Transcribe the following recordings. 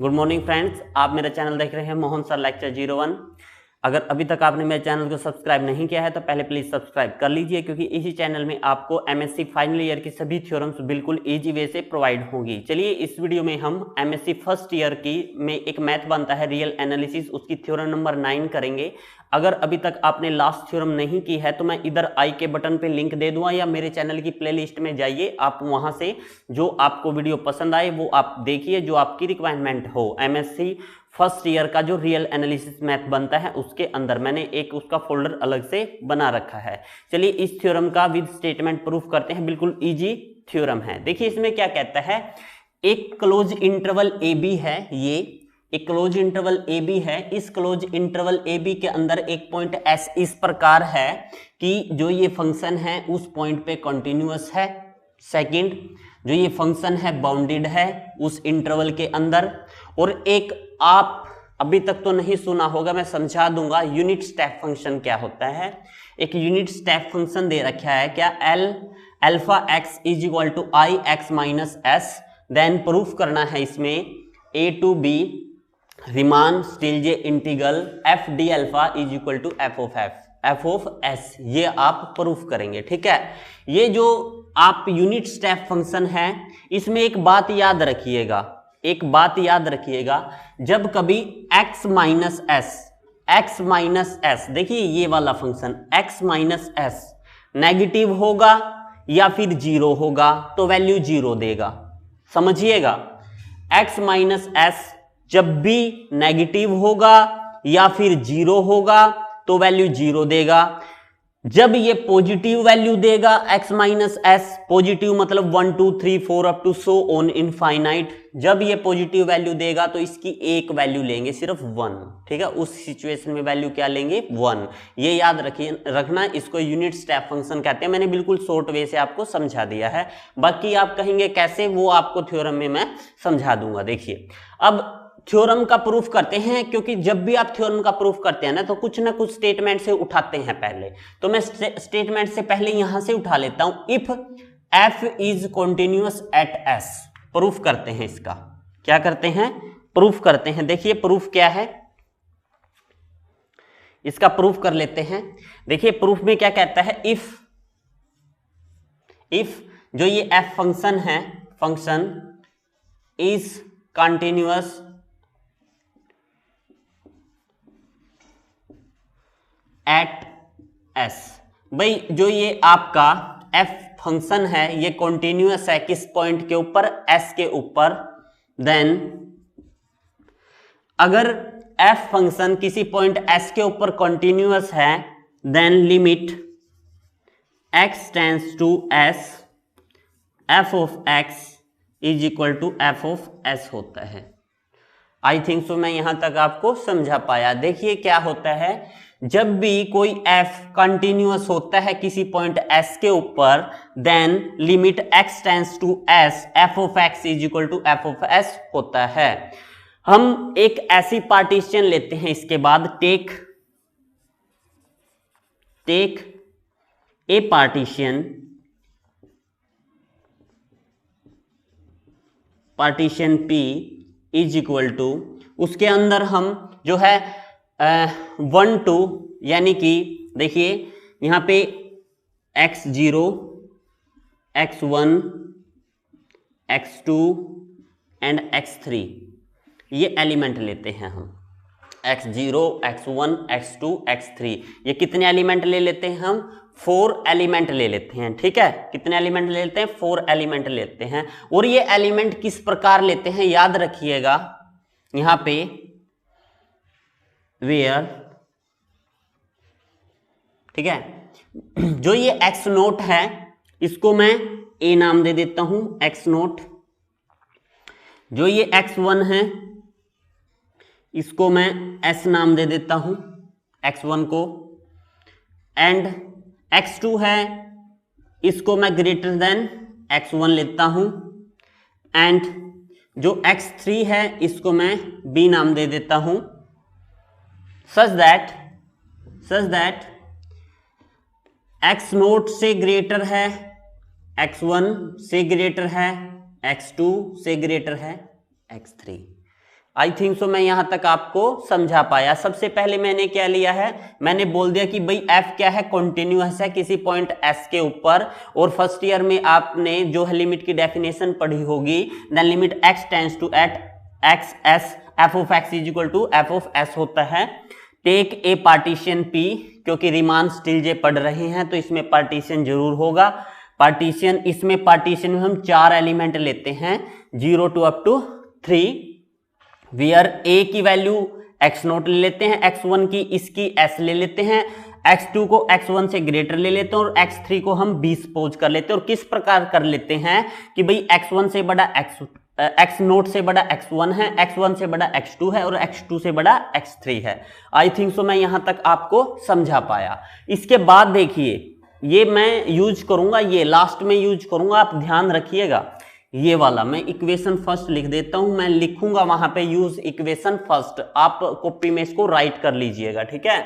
Good morning friends, आप मेरा channel देख रहे हैं मोहन सर लेक्चर 01। अगर अभी तक आपने मेरे चैनल को सब्सक्राइब नहीं किया है तो पहले प्लीज सब्सक्राइब कर लीजिए, क्योंकि इसी चैनल में आपको एमएससी फाइनल ईयर की सभी थ्योरम्स बिल्कुल इजी वे से प्रोवाइड होंगी। चलिए इस वीडियो में हम एमएससी फर्स्ट ईयर की में एक मैथ बनता है रियल एनालिसिस, उसकी थ्योरम नंबर 9 करेंगे। अगर अभी तक आपने लास्ट थ्योरम नहीं की है तो मैं इधर आई के बटन पे लिंक दे दूंगा, या मेरे चैनल की प्लेलिस्ट में जाइए, आप वहां से जो आपको वीडियो पसंद आए वो आप देखिए, जो आपकी रिक्वायरमेंट हो। एमएससी फर्स्ट ईयर का जो रियल एनालिसिस मैथ बनता है उसके अंदर मैंने एक उसका फोल्डर अलग से बना रखा है। चलिए इस थ्योरम का विद स्टेटमेंट प्रूफ करते हैं। बिल्कुल इजी थ्योरम है। देखिए इसमें क्या कहता है, एक क्लोज इंटरवल ए बी है, ये एक क्लोज इंटरवल ए बी है। इस क्लोज इंटरवल ए बी के अंदर एक पॉइंट एस इस प्रकार है कि जो ये फंक्शन है उस पॉइंट पे कंटिन्यूअस है। सेकंड, जो ये फंक्शन है बाउंडेड है उस इंटरवल के अंदर। और एक आप अभी तक तो नहीं सुना होगा, मैं समझा दूंगा, यूनिट स्टेप फंक्शन क्या होता है। एक यूनिट स्टेप फंक्शन दे रखा है, क्या l alpha x is equal to I x minus s. Then proof करना है इसमें a to b Riemann Stieltjes integral f D alpha is equal to F of s, ये आप proof करेंगे। ठीक है, ये जो आप यूनिट स्टेप फंक्शन है इसमें एक बात याद रखिएगा, जब कभी x माइनस एस, देखिए ये वाला function x minus S negative होगा या फिर जीरो होगा तो वैल्यू जीरो देगा। समझिएगा, x माइनस एस जब भी नेगेटिव होगा या फिर जीरो होगा तो वैल्यू जीरो देगा। जब ये पॉजिटिव वैल्यू देगा x माइनस एस, पॉजिटिव मतलब 1 2 3 4 up to so on infinite, जब ये पॉजिटिव वैल्यू देगा तो इसकी एक वैल्यू लेंगे, सिर्फ 1। ठीक है, उस सिचुएशन में वैल्यू क्या लेंगे, 1। ये याद रखना, इसको यूनिट स्टेप फंक्शन कहते हैं। मैंने बिल्कुल शॉर्ट वे से आपको समझा दिया है, बाकी आप कहेंगे कैसे, वो आपको थ्योरम में मैं समझा दूंगा। देखिए अब थ्योरम का प्रूफ करते हैं, क्योंकि जब भी आप थ्योरम का प्रूफ करते हैं ना तो कुछ ना कुछ स्टेटमेंट से उठाते हैं पहले। तो मैं स्टेटमेंट से पहले यहां से उठा लेता हूं, if f is continuous at s। Proof करते हैं इसका, क्या करते हैं, प्रूफ करते हैं। देखिए प्रूफ क्या है, इसका प्रूफ कर लेते हैं। देखिए प्रूफ में क्या कहता है, इफ जो ये f फंक्शन है, function is continuous at s। भाई जो ये आपका f फंक्शन है ये कॉन्टिन्यूअस है किस पॉइंट के ऊपर, s के ऊपर। देन अगर f फंक्शन किसी पॉइंट s के ऊपर कॉन्टिन्यूअस है, then limit x tends to s f of x is equal to f of s होता है। आई थिंक सो मैं यहां तक आपको समझा पाया। देखिए क्या होता है, जब भी कोई f कंटिन्यूअस होता है किसी पॉइंट s के ऊपर, then limit x tends to s f of x is equal to f of s होता है। हम एक ऐसी पार्टीशन लेते हैं, इसके बाद take a partition p is equal to, उसके अंदर हम जो है 1 2, यानी कि देखिए यहां पे x0 x1 x2 and x3 ये एलिमेंट लेते हैं हम। x0 x1 x2 x3 ये कितने एलिमेंट ले लेते हैं हम, 4 एलिमेंट ले लेते हैं। ठीक है, कितने एलिमेंट ले लेते हैं, 4 एलिमेंट लेते हैं। और ये एलिमेंट किस प्रकार लेते हैं याद रखिएगा, यहां पे वेयर, ठीक है, जो ये x नोट है इसको मैं a नाम दे देता हूं, x नोट। जो ये x1 है इसको मैं s नाम दे देता हूं, x1 को। एंड x2 है इसको मैं ग्रेटर देन x1 लेता हूं। एंड जो x3 है इसको मैं b नाम दे देता हूं, such that x नोट से ग्रेटर है x1 से ग्रेटर है x2 से ग्रेटर है x3। आई थिंक सो मैं यहां तक आपको समझा पाया। सबसे पहले मैंने क्या लिया है, मैंने बोल दिया कि भाई f क्या है, कॉन्टिन्यूअस है किसी पॉइंट s के ऊपर। और फर्स्ट ईयर में आपने जो है लिमिट की डेफिनेशन पढ़ी होगी, then limit x tends to at x s f of x is equal to f of s होता है। टेक ए पार्टीशन p, क्योंकि रीमान स्टिल जे पढ़ रहे हैं तो इसमें पार्टीशन जरूर होगा। पार्टीशन, इसमें पार्टीशन में हम 4 एलिमेंट लेते हैं 0 to up to 3, where a की वैल्यू x0 ले लेते हैं, x1 की इसकी s ले लेते हैं, x2 को x1 से ग्रेटर ले लेते हैं और x3 को हम b सपोज कर लेते हैं। और किस प्रकार कर लेते हैं कि भाई x1 से बड़ा x0 से बड़ा x1 है, x1 से बड़ा x2 है और x2 से बड़ा x3 है। आई थिंक सो मैं यहां तक आपको समझा पाया। इसके बाद देखिए, ये मैं यूज करूंगा, ये लास्ट में यूज करूंगा, आप ध्यान रखिएगा। ये वाला मैं इक्वेशन फर्स्ट लिख देता हूं, मैं लिखूंगा वहां पे यूज इक्वेशन फर्स्ट, आप कॉपी में इसको राइट कर लीजिएगा, ठीक है।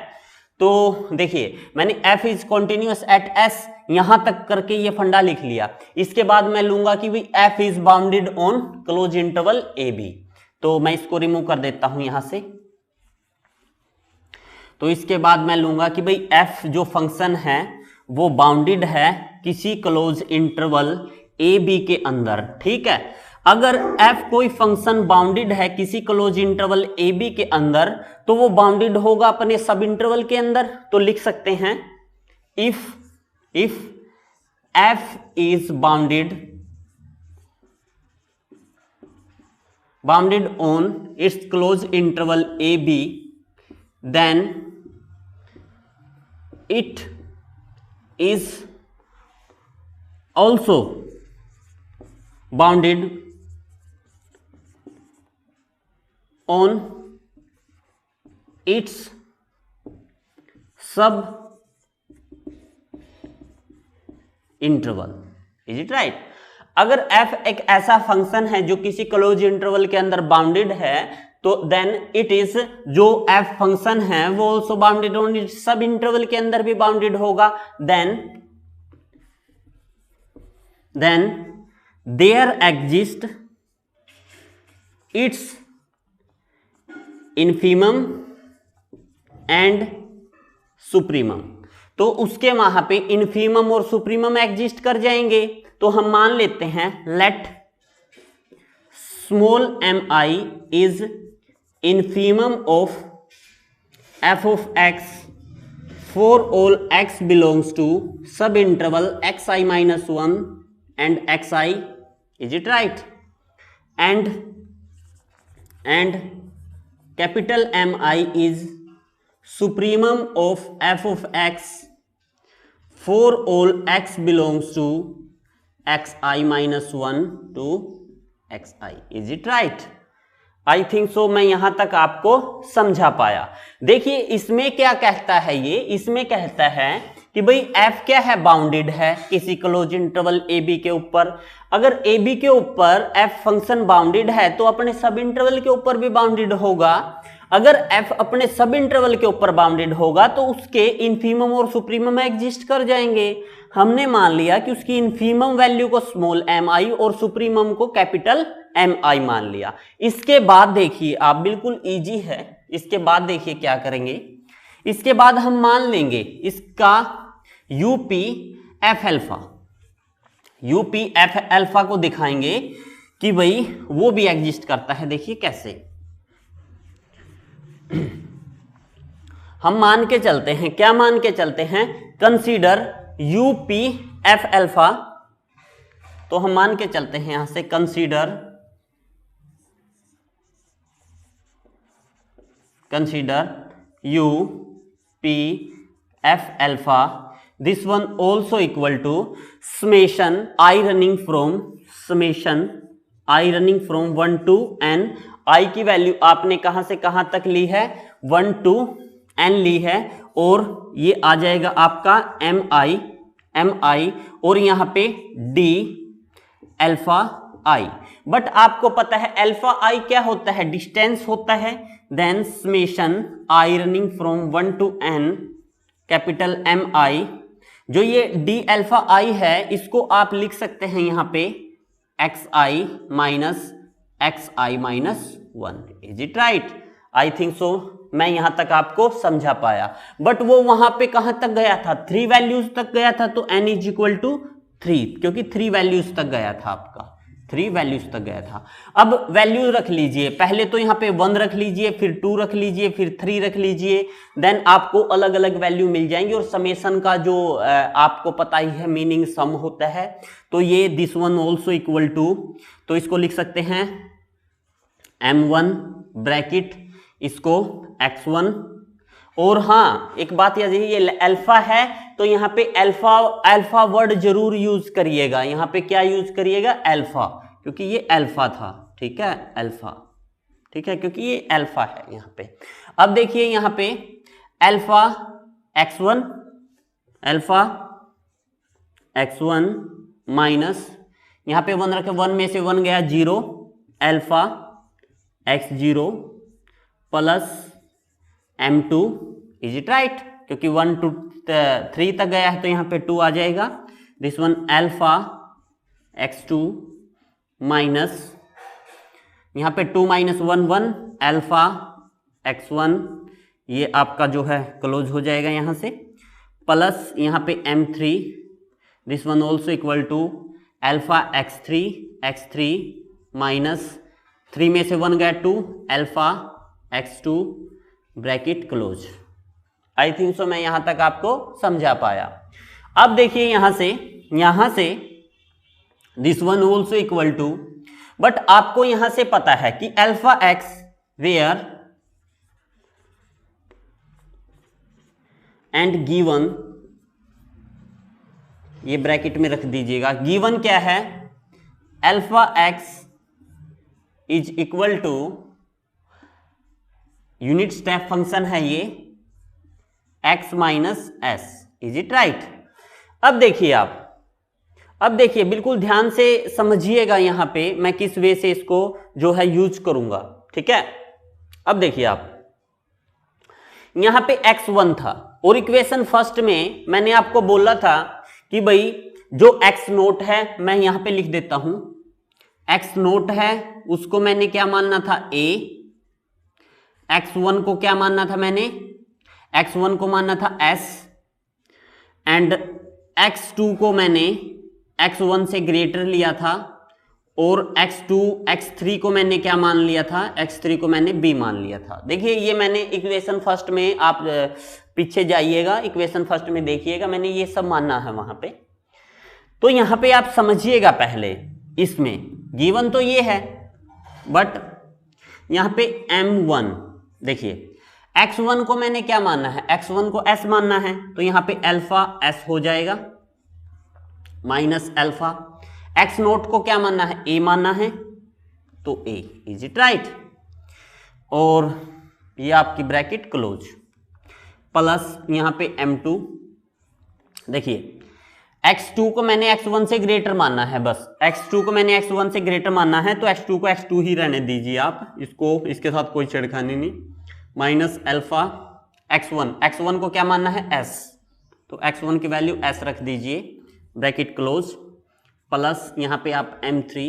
तो देखिए मैंने f is continuous at s यहां तक करके ये फंडा लिख लिया। इसके बाद मैं लूंगा कि भाई f is bounded on close interval a b, तो मैं इसको रिमूव कर देता हूं यहां से। तो इसके बाद मैं लूंगा कि भाई f जो फंक्शन है वो बाउंडेड है किसी क्लोज इंटरवल ए बी के अंदर, ठीक है। अगर f कोई फंक्शन बाउंडेड है किसी क्लोज इंटरवल ए बी के अंदर तो वो बाउंडेड होगा अपने सब इंटरवल के अंदर। तो लिख सकते हैं if f is bounded on its close interval a b, then it is also bounded on its sub interval, is it right? अगर f एक ऐसा फंक्शन है जो किसी क्लोज इंटरवल के अंदर बाउंडेड है तो देन इट इज, जो f फंक्शन है वो ऑल्सो बाउंडेड ऑन इट्स सब इंटरवल के अंदर भी बाउंडेड होगा। then there exist its infimum and supremum, तो उसके वहां पे इन्फीमम और सुप्रीमम एग्जिस्ट कर जाएंगे। तो हम मान लेते हैं let small mi is infimum of f of x for all x belongs to sub interval xi minus 1 and xi, is it right? and capital Mi is supremum of f of x for all x belongs to xi minus 1 to xi, is it right? I think so मैं यहां तक आपको समझा पाया। देखिए इसमें क्या कहता है, ये इसमें कहता है कि भाई f क्या है, बाउंडेड है किसी क्लोज इंटरवल ए बी के ऊपर। अगर ए बी के ऊपर f फंक्शन बाउंडेड है तो अपने सब इंटरवल के ऊपर भी बाउंडेड होगा। अगर f अपने सब इंटरवल के ऊपर बाउंडेड होगा तो उसके इन्फीमम और सुप्रीमम एग्जिस्ट कर जाएंगे। हमने मान लिया कि उसकी इन्फीमम वैल्यू को स्मॉल mi और सुप्रीमम को कैपिटल mi मान लिया। इसके बाद देखिए आप, बिल्कुल इजी है। इसके बाद देखिए क्या करेंगे, इसके बाद हम मान लेंगे इसका UP F alpha, UP F alpha को दिखाएंगे कि भाई वो भी एग्जिस्ट करता है। देखिए कैसे हम मान के चलते हैं, क्या मान के चलते हैं, कंसीडर यूपी एफ अल्फा। तो हम मान के चलते हैं यहां से consider u p f alpha, this one also equal to summation I running from 1 to n। I की वैल्यू आपने कहां से कहां तक ली है, 1 to n ली है, और ये आ जाएगा आपका mi और यहां पे d अल्फा i। बट आपको पता है अल्फा i क्या होता है, डिस्टेंस होता है। Then summation I running from 1 to n capital mi, जो ये d अल्फा i है इसको आप लिख सकते हैं यहाँ पे xi minus x i minus 1। Is it right? I think so मैं यहां तक आपको समझा पाया। बट वो वहां पे कहां तक गया था? 3 वैल्यूज तक गया था, तो n इज इक्वल टू 3, क्योंकि 3 वैल्यूज तक गया था आपका, 3 वैल्यूज तक गया था। अब वैल्यू रख लीजिए, पहले तो यहाँ पे 1 रख लीजिए, फिर 2 रख लीजिए, फिर 3 रख लीजिए, देन आपको अलग अलग वैल्यू मिल जाएंगी। और समेशन का जो आपको पता ही है मीनिंग सम होता है, तो ये this one also equal to, तो इसको लिख सकते हैं m1 ब्रैकेट इसको x1। और हाँ एक बात याद रखिए, ये अल्फा है तो यहाँ पे अल्फा वर्ड जरूर यूज करिएगा। यहाँ पे क्या यूज करिएगा? अल्फा, क्योंकि ये अल्फा था, ठीक है, अल्फा, ठीक है, क्योंकि ये अल्फा है यहाँ पे। अब देखिए यहाँ पे alpha x1, alpha x1 minus, यहाँ पे 1 रखे, 1 में से 1 गया 0, alpha x0 plus m2। Is it right? क्योंकि 1 to 3 तक गया है तो यहाँ पे 2 आ जाएगा। This one alpha x2 minus, यहाँ पे 2 माइनस 1 1, अल्फा x1, ये आपका जो है क्लोज हो जाएगा यहाँ से, प्लस यहाँ पे m3, this one also equal to alpha x3 minus, 3 में से 1 गया 2, alpha x2 bracket close. I think so मैं यहां तक आपको समझा पाया। अब देखिए यहां से this one also equal to, but आपको यहां से पता है कि alpha x where and given, ये ब्रैकेट में रख दीजिएगा, गिवन क्या है? Alpha x is equal to, unit step function है ये, x minus s. Is it right? अब देखिए बिल्कुल ध्यान से समझिएगा यहां पे मैं किस वे से इसको जो है यूज करूंगा, ठीक है। अब देखिए आप यहां पे x1 था और इक्वेशन फर्स्ट में मैंने आपको बोला था कि भाई जो x नोट है मैं यहां पे लिख देता हूं, x नोट है उसको मैंने क्या मानना था? a। x1 को क्या मानना था मैंने? x1 को मानना था s, एंड x2 को मैंने x1 से ग्रेटर लिया था, और x3 को मैंने क्या मान लिया था? x3 को मैंने b मान लिया था। देखिए ये मैंने इक्वेशन फर्स्ट में, आप पीछे जाइएगा इक्वेशन फर्स्ट में देखिएगा, मैंने ये सब मानना है वहां पे। तो यहां पे आप समझिएगा पहले, इसमें गिवन तो ये है, बट यहां पे m1 देखिए, x1 को मैंने क्या मानना है? x1 को s मानना है, तो यहां पे अल्फा s हो जाएगा माइनस अल्फा। x नोट को क्या मानना है? a मानना है, तो a। Is it right? और ये आपकी ब्रैकेट क्लोज, प्लस यहां पे m2। देखिए x2 को मैंने x1 से ग्रेटर मानना है, बस x2 को मैंने x1 से ग्रेटर मानना है, तो x2 को x2 ही रहने दीजिए आप, इसको इसके साथ कोई छेड़खानी नहीं। माइनस अल्फा x1 को क्या मानना है? s, तो x1 की वैल्यू s रख दीजिए, ब्रैकेट क्लोज, प्लस यहाँ पे आप m3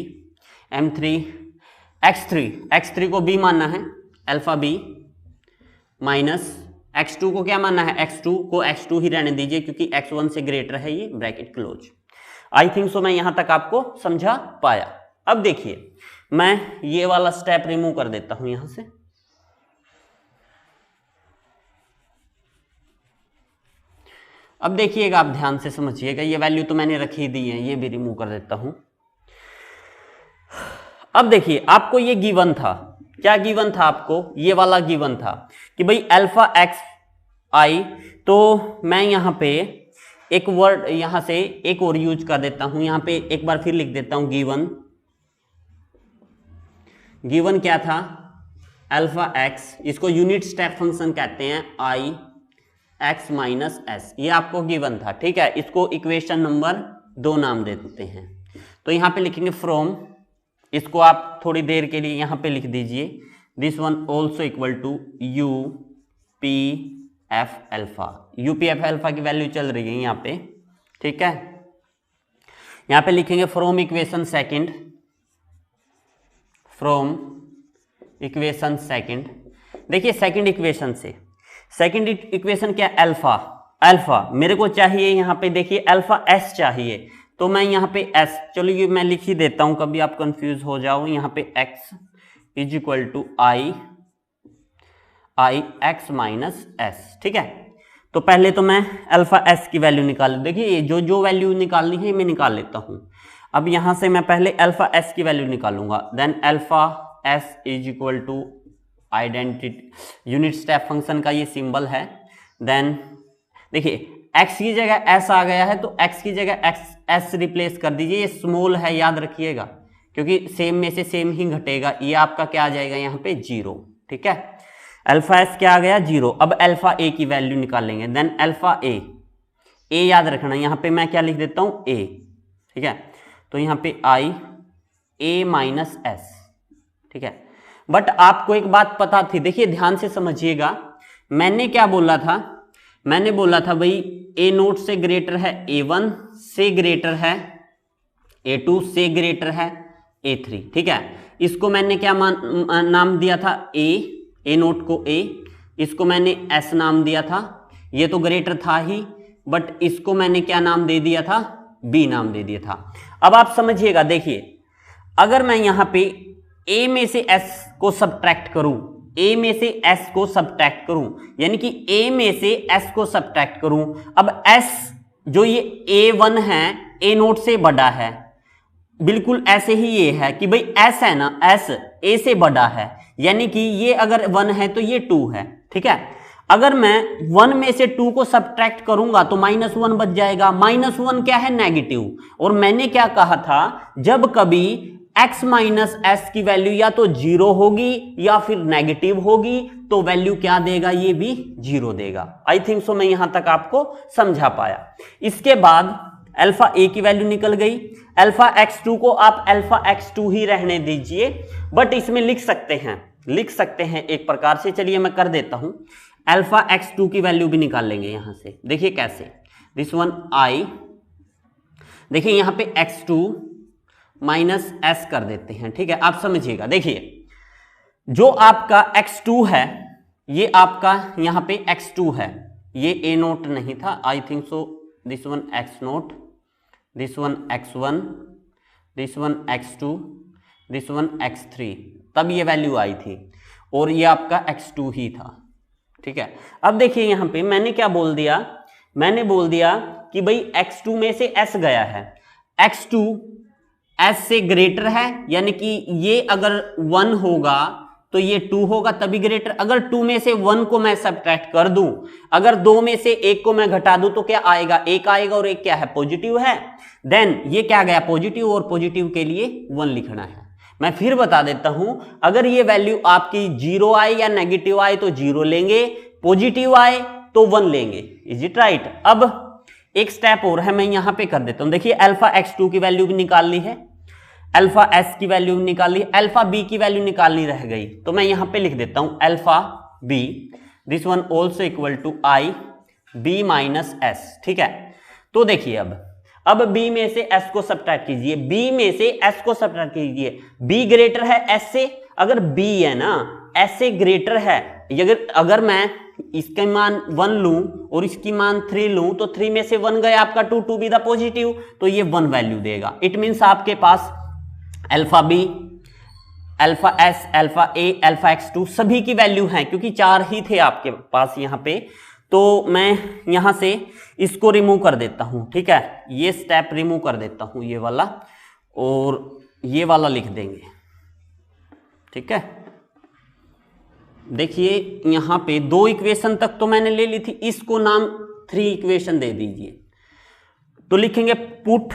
x3 को b मानना है, अल्फा b, माइनस x2 को क्या मानना है? x2 को x2 ही रहने दीजिए क्योंकि x1 से ग्रेटर है ये, bracket close. I think so मैं यहां तक आपको समझा पाया। अब देखिए मैं ये वाला स्टेप रिमूव कर देता हूं यहां से। अब देखिएगा, आप ध्यान से समझिएगा, ये वैल्यू तो मैंने रखी दी है, ये भी रिमूव कर देता हूं। अब देखिए आपको ये गिवन था, क्या गिवन था आपको? ये वाला गिवन था कि भाई अल्फा एक्स आई, तो मैं यहां पे एक वर्ड यहां से एक और यूज कर देता हूं, यहां पे एक बार फिर लिख देता हूं गिवन क्या था? अल्फा एक्स, इसको यूनिट स्टेप फंक्शन कहते हैं, आई एक्स माइनस एस, ये आपको गिवन था, ठीक है। इसको इक्वेशन नंबर 2 नाम दे देते हैं। तो यहां पे लिखेंगे फ्रॉम, इसको आप थोड़ी देर के लिए यहां पे लिख दीजिए, this one also equal to U P F alpha. UPF alpha की वैल्यू चल रही है यहाँ पे, ठीक है। यहाँ पे लिखेंगे from equation second, from equation second. देखिए सेकंड इक्वेशन से, सेकंड इक्वेशन क्या, अल्फा, अल्फा मेरे को चाहिए यहाँ पे, देखिए अल्फा एस चाहिए, तो मैं यहाँ पे एस, चलिए मैं लिख ही देता हूँ कभी आप कंफ्यूज हो जाओ। यहाँ पे x is equal to I x minus s, ठीक है। तो पहले तो मैं अल्फा एस की वैल्यू निकाल, देखिए ये जो वैल्यू निकालनी है मैं निकाल लेता हूँ। अब यहाँ से मैं पहले अल्फा एस की वैल्यू निकालूंगा, then alpha s is equal to identity, unit step function का ये सिंबल है। देन देखिए x की जगह s आ गया है, तो x की जगह s रिप्लेस कर दीजिए, ये स्मॉल है याद रखिएगा, क्योंकि सेम में से सेम ही घटेगा, ये आपका क्या आ जाएगा यहाँ पे 0, ठीक है। अल्फा एस क्या आ गया 0। अब अल्फा ए की वैल्यू निकालेंगे, देन अल्फा ए याद रखना, यहाँ पे मैं क्या लिख देता हूँ a, ठीक है। तो यहाँ पे आई ए माइनस एस, ठीक है। बट आपको एक बात पता थी, देखिए ध्यान से समझिएगा, मैंने क्या बोला था, मैंने बोला था भाई ए नोट से ग्रेटर है A1 से ग्रेटर है A2 से ग्रेटर है A3, ठीक है। इसको मैंने क्या नाम दिया था, ए नोट को A, इसको मैंने S नाम दिया था, ये तो ग्रेटर था ही, बट इसको मैंने क्या नाम दे दिया था, B नाम दे दिया था। अब आप समझिएगा, देखिए अगर मैं यहाँ पे A में से S को सब्ट्रैक्ट करूं, A में से S को सब्ट्रैक्ट करूं, यानी कि A में से S को सब्ट्रैक्ट करूं, अब S जो ये A1 है A नोट से बड़ा है, बिल्कुल ऐसे ही ये है कि भाई S है ना, S A से बड़ा है, यानी कि ये अगर 1 है तो ये 2 है, ठीक है। अगर मैं 1 में से 2 को सब्ट्रैक्ट करूंगा तो -1 बच जाएगा, -1 क्या है, नेगेटिव। और मैंने क्या कहा था, जब कभी x माइनस एस की वैल्यू या तो 0 होगी या फिर नेगेटिव होगी, तो वैल्यू क्या देगा, ये भी 0 देगा। आई थिंक सो मैं यहां तक आपको समझा पाया। इसके बाद अल्फा ए की वैल्यू निकल गई, अल्फा x2 को आप अल्फा x2 ही रहने दीजिए, बट इसमें लिख सकते हैं एक प्रकार से, चलिए मैं कर देता हूं। अल्फा x2 की वैल्यू भी निकाल लेंगे यहां से, देखिए कैसे, दिस वन आई, देखिए यहां पे x2 माइनस एस कर देते हैं, ठीक है। आप समझिएगा, देखिए जो आपका x2 है, ये आपका यहां पे x2 है, ये a नोट नहीं था, आई think so this one x note, this one x1, this one x2, this one x3, तब ये वैल्यू आई थी, और ये आपका x2 ही था, ठीक है। अब देखिए यहां पे मैंने क्या बोल दिया, मैंने बोल दिया कि भाई x2 में से s गया है, x2 s से ग्रेटर है, यानी कि ये अगर 1 होगा तो ये 2 होगा तभी ग्रेटर। अगर 2 में से 1 को मैं सब्ट्रैक्ट कर दूं, अगर 2 में से 1 को मैं घटा दूं तो क्या आएगा, 1 आएगा, और 1 क्या है, पॉजिटिव है। देन ये क्या गया, पॉजिटिव, और पॉजिटिव के लिए 1 लिखना है। मैं फिर बता देता हूं, अगर ये वैल्यू आपकी 0 आए या नेगेटिव आए तो 0 लेंगे, पॉजिटिव आए तो 1 लेंगे। Is it right. अब एक स्टेप और है, मैं यहां पे कर देता हूं। देखिए अल्फा x2 की वैल्यू भी निकाल ली है, अल्फा s की वैल्यू निकाल ली, अल्फा b की वैल्यू निकालनी रह गई, तो मैं यहां पे लिख देता हूं alpha b, this one also equal to I b minus s, ठीक है। तो देखिए अब b में से s को सब्ट्रैक्ट कीजिए, b में से s को सब्ट्रैक्ट कीजिए, b ग्रेटर है s से, अगर b है ना s से ग्रेटर है, अगर मैं इसका मान 1 लूं और इसकी मान 3 लूं, तो 3 में से 1 गया आपका 2, 2 बी द पॉजिटिव, तो ये 1 वैल्यू देगा। इट मीन्स आपके पास alpha b, alpha s, alpha a, alpha x2 सभी की वैल्यू है, क्योंकि 4 ही थे आपके पास यहाँ पे, तो मैं यहाँ से इसको रिमूव कर देता हूँ, ठीक है। ये स्टेप रिमूव कर देता हूँ, ये वाला और ये वाला लिख देंगे, ठीक है। देखिए यहाँ पे 2 इक्वेशन तक तो मैंने ले ली थी, इसको नाम 3 इक्वेशन दे दीजिए, तो लिखेंगे put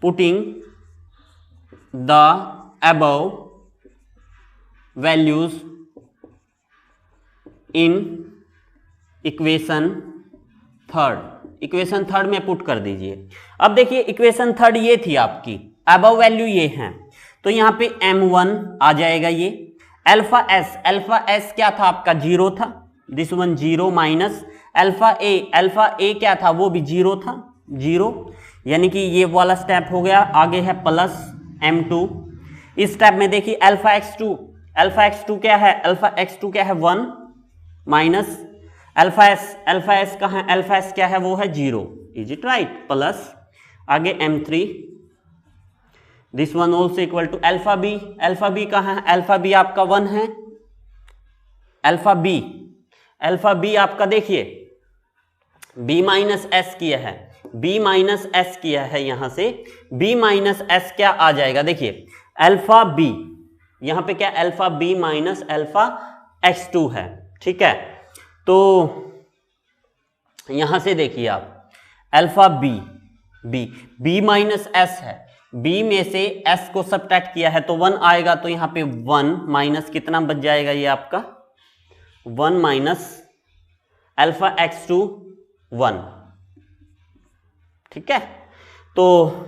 putting the above values in equation third में पुट कर दीजिए। अब देखिए इक्वेशन थर्ड ये थी आपकी, अबव वैल्यू ये है, तो यहां पे m1 आ जाएगा, ये अल्फा एस क्या था आपका 0 था, दिस वन 0 माइनस अल्फा ए क्या था, वो भी 0 था, 0, यानी कि ये वाला स्टेप हो गया। आगे है प्लस m2। इस स्टेप में देखिए अल्फा x2 क्या है, अल्फा x2 क्या है 1 माइनस अल्फा एस कहाँ है, अल्फा एस क्या है वो है 0, इज इट राइट, प्लस आगे m3 this one also equal to alpha b कहाँ है, अल्फा बी आपका 1 है, अल्फा बी आपका देखिए b माइनस एस किया है, b माइनस एस किया है, यहां से b माइनस एस क्या आ जाएगा, देखिए अल्फा बी, यहां पे क्या alpha B minus alpha x2 है, ठीक है। तो यहां से देखिए आप अल्फा बी माइनस एस है, b में से s को सब्ट्रैक्ट किया है तो 1 आएगा, तो यहां पे 1 माइनस कितना बच जाएगा, ये आपका 1 माइनस अल्फा x2 1, ठीक है। तो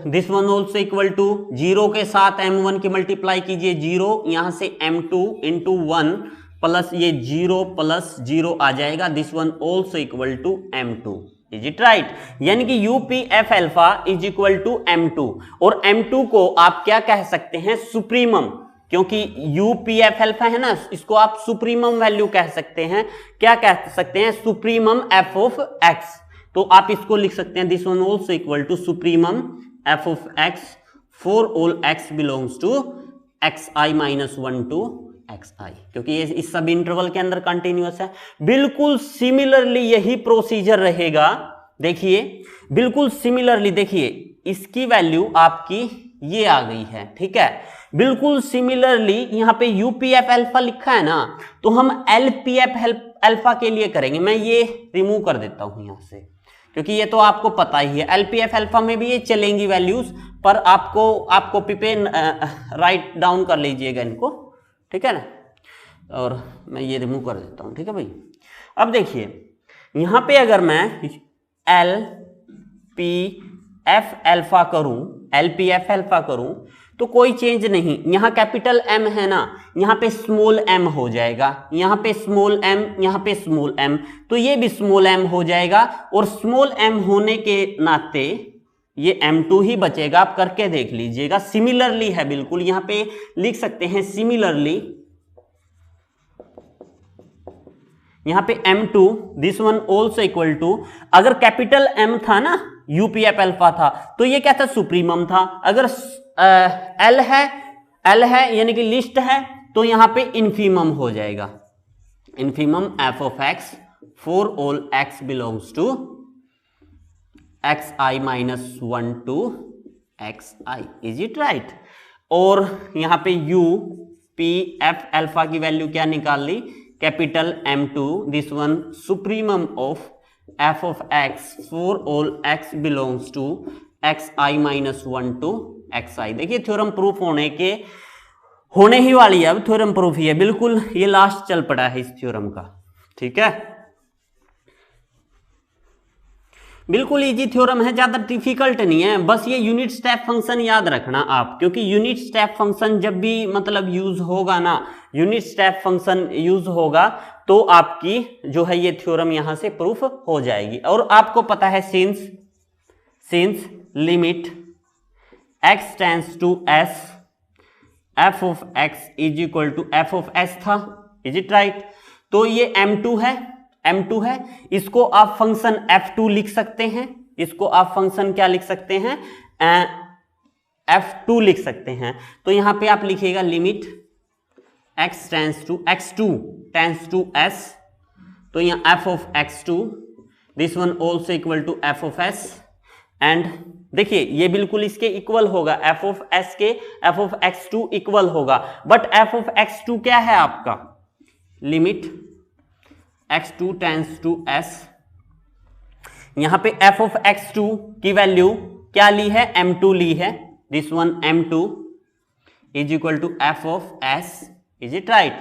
this one also equal to 0 के साथ m1 की मल्टीप्लाई कीजिए 0, यहां से m2 इंटू 1 प्लस ये 0 प्लस 0 आ जाएगा, this one also equal to m2, is it right. यानी कि UPF alpha is equal to m2, और m2 को आप क्या कह सकते हैं, सुप्रीमम, क्योंकि यूपीएफ अल्फा है ना, इसको आप सुप्रीमम वैल्यू कह सकते हैं, क्या कह सकते हैं, सुप्रीमम एफ ऑफ एक्स। तो आप इसको लिख सकते हैं this one also equal to supremum f of x for all x belongs to x i minus 1 to x i, क्योंकि ये इस सब इंटरवल के अंदर कंटिन्यूअस है। बिल्कुल सिमिलरली यही प्रोसीजर रहेगा, देखिए बिल्कुल सिमिलरली, देखिए इसकी वैल्यू आपकी ये आ गई है, ठीक है। बिल्कुल सिमिलरली यहां पे यूपीएफ अल्फा लिखा है ना, तो हम एलपीएफ अल्फा के लिए करेंगे। मैं ये रिमूव कर देता हूं यहां से, क्योंकि ये तो आपको पता ही है, एलपीएफ अल्फा में भी ये चलेंगी वैल्यूज, पर आप कॉपी पे राइट डाउन कर लीजिएगा इनको, ठीक है ना। और मैं ये रिमूव कर देता हूं, ठीक है भाई। अब देखिए यहां पे अगर मैं एलपीएफ अल्फा करूं तो कोई चेंज नहीं, यहां कैपिटल एम है ना, यहां पे स्मॉल एम हो जाएगा, यहां पे स्मॉल एम, यहां पे स्मॉल एम, तो ये भी स्मॉल एम हो जाएगा, और स्मॉल एम होने के नाते ये m2 ही बचेगा। आप करके देख लीजिएगा, सिमिलरली है बिल्कुल, यहां पे लिख सकते हैं सिमिलरली, यहां पे m2 this one also equal to, अगर कैपिटल M था ना, यूपीएफ अल्फा था, तो ये क्या था, सुप्रीमम था। अगर L है यानी कि लिस्ट है, तो यहां पे इन्फीमम हो जाएगा, infimum f of x for all x belongs to x i minus 1 to x i, is it right. और यहां पे यू पी एफ अल्फा की वैल्यू क्या निकाल ली, capital M2 this one supremum of f of x for all x belongs to x i minus 1 to x i. देखिए theorem proof होने ही वाली है, अब थ्योरम प्रूफ ही है बिल्कुल, ये लास्ट चल पड़ा है इस थ्योरम का, ठीक है। बिल्कुल इजी थ्योरम है, ज्यादा डिफिकल्ट नहीं है, बस ये यूनिट स्टेप फंक्शन याद रखना आप, क्योंकि यूनिट स्टेप फंक्शन जब भी मतलब यूज होगा ना, यूनिट स्टेप फंक्शन यूज होगा तो आपकी जो है ये थ्योरम यहां से प्रूफ हो जाएगी। और आपको पता है since limit x tends to s f of x is equal to f of s था, इज इट राइट। तो ये m2 है, इसको आप फंक्शन f2 लिख सकते हैं, इसको आप फंक्शन क्या लिख सकते हैं, f2 लिख सकते हैं। तो यहां पे आप लिखिएगा limit x x2 tends to s, तो यहां f of x2 this one also equal to f of s, and देखिए ये बिल्कुल इसके इक्वल होगा, f ऑफ s के f ऑफ x2 इक्वल होगा, बट f ऑफ x2 क्या है आपका, limit x2 tends to s, यहां पे f ऑफ x2 की वैल्यू क्या ली है, m2 ली है, this one m2 is equal to f of s, is it right.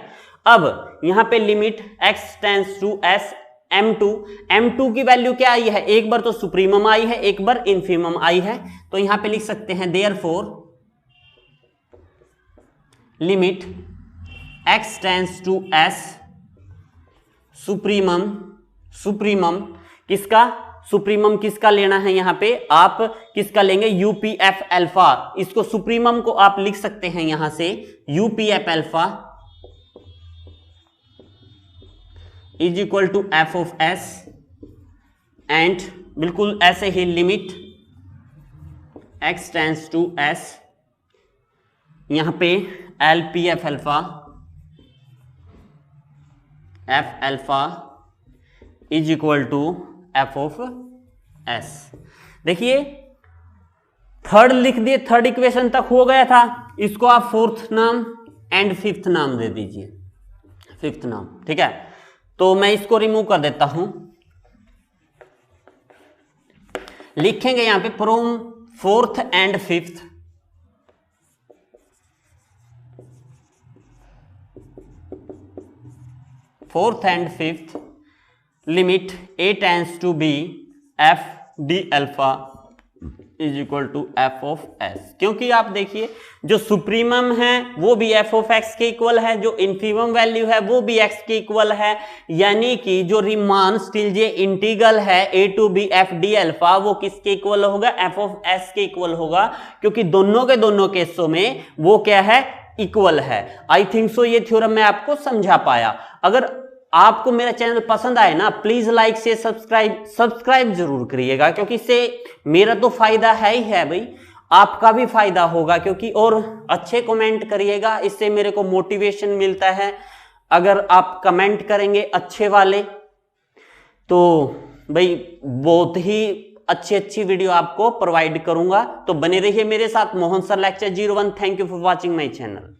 अब यहां पे limit x tends to s m2 की वैल्यू क्या आई है, एक बार तो सुप्रीमम आई है, एक बार इन्फीमम आई है, तो यहां पे लिख सकते हैं therefore limit x tends to s supremum किसका, सुप्रीमम किसका लेना है, यहां पे आप किसका लेंगे, यूपीएफ अल्फा। इसको सुप्रीमम को आप लिख सकते हैं यहां से UPF alpha is equal to F of s, and बिल्कुल ऐसे ही limit x tends to s, यहां पे l p F alpha f alpha is equal to F of s. देखिए थर्ड लिख दिए, थर्ड इक्वेशन तक हो गया था, इसको आप फोर्थ नाम एंड फिफ्थ नाम दे दीजिए, फिफ्थ नाम, ठीक है। तो मैं इसको रिमूव कर देता हूं, लिखेंगे यहां पे from fourth and fifth, fourth and fifth limit a tends to B F D alpha is equal to F of S. क्योंकि आप देखिए जो सुप्रीमम है वो भी एफ ऑफ एक्स के इक्वल है, जो इन्फीमम वैल्यू है वो भी एक्स के इक्वल है, यानी कि जो रिमान स्टिल जे इंटीग्रल है a to B F D alpha वो किसके इक्वल होगा, एफ ऑफ एस के इक्वल होगा, क्योंकि दोनों के दोनों केसों में वो क्या है, इक्वल है। आई थिंक सो ये थ्योरम मैं आपको समझा पाया। अगर आपको मेरा चैनल पसंद आए ना, प्लीज लाइक से सब्सक्राइब जरूर करिएगा, क्योंकि इससे मेरा तो फायदा है ही है भाई, आपका भी फायदा होगा, क्योंकि और अच्छे कमेंट करिएगा, इससे मेरे को मोटिवेशन मिलता है। अगर आप कमेंट करेंगे अच्छे वाले तो भाई बहुत ही अच्छी वीडियो आपको प्रोवाइड करूंगा। तो बने रहिए मेरे साथ, Mohan sir lecture 01। Thank you for watching my channel.